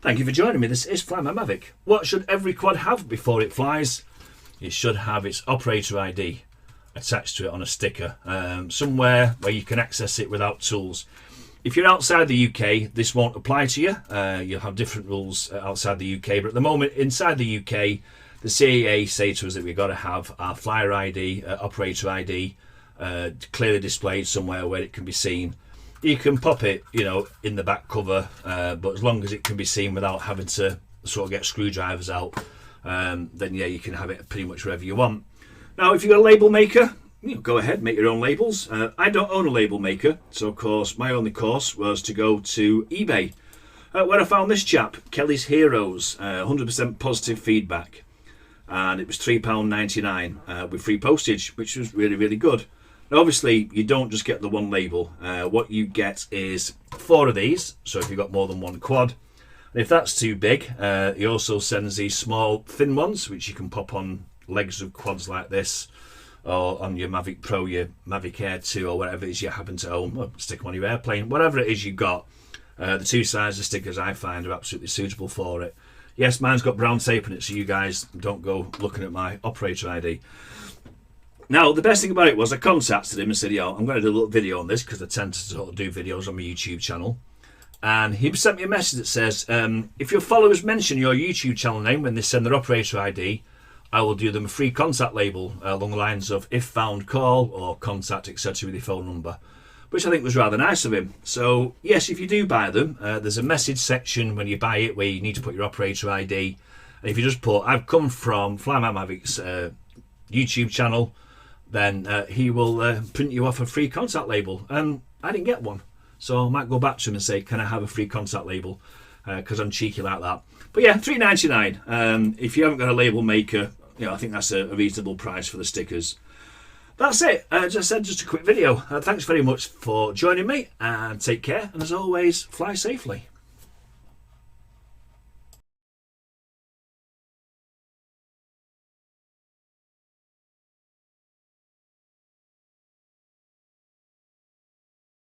Thank you for joining me. This is Fly My Mavic. What should every quad have before it flies? It should have its operator ID attached to it on a sticker, somewhere where you can access it without tools. If you're outside the UK, this won't apply to you. You'll have different rules outside the UK, but at the moment, inside the UK, the CAA say to us that we've got to have our flyer ID, operator ID, clearly displayed somewhere where it can be seen. You can pop it, in the back cover, but as long as it can be seen without having to sort of get screwdrivers out, then yeah, you can have it pretty much wherever you want. Now, if you've got a label maker, go ahead, make your own labels. I don't own a label maker, so of course my only course was to go to eBay, where I found this chap, Kelly's Heroes, 100% positive feedback, and it was £3.99 with free postage, which was really, really good. Now, obviously, you don't just get the one label. What you get is 4 of these, so if you've got more than one quad. And if that's too big, he also sends these small, thin ones, which you can pop on legs of quads like this, or on your Mavic Pro, your Mavic Air 2, or whatever it is you happen to own. Well, stick them on your airplane, whatever it is you got. The 2 sizes of stickers I find are absolutely suitable for it. Yes, mine's got brown tape on it, so you guys don't go looking at my operator ID. Now, the best thing about it was I contacted him and said, I'm going to do a little video on this, because I tend to sort of do videos on my YouTube channel. And he sent me a message that says, if your followers mention your YouTube channel name when they send their operator ID, I will do them a free contact label along the lines of if found, call, or contact, etc. with your phone number, which I think was rather nice of him. So yes, if you do buy them, there's a message section when you buy it where you need to put your operator ID. And if you just put, I've come from Fly My Mavic's YouTube channel, then he will print you off a free contact label. I didn't get one, so I might go back to him and say, can I have a free contact label? Because I'm cheeky like that. But yeah, £3.99. If you haven't got a label maker, I think that's a reasonable price for the stickers. That's it. As I said, just a quick video. Thanks very much for joining me, and take care. And as always, fly safely.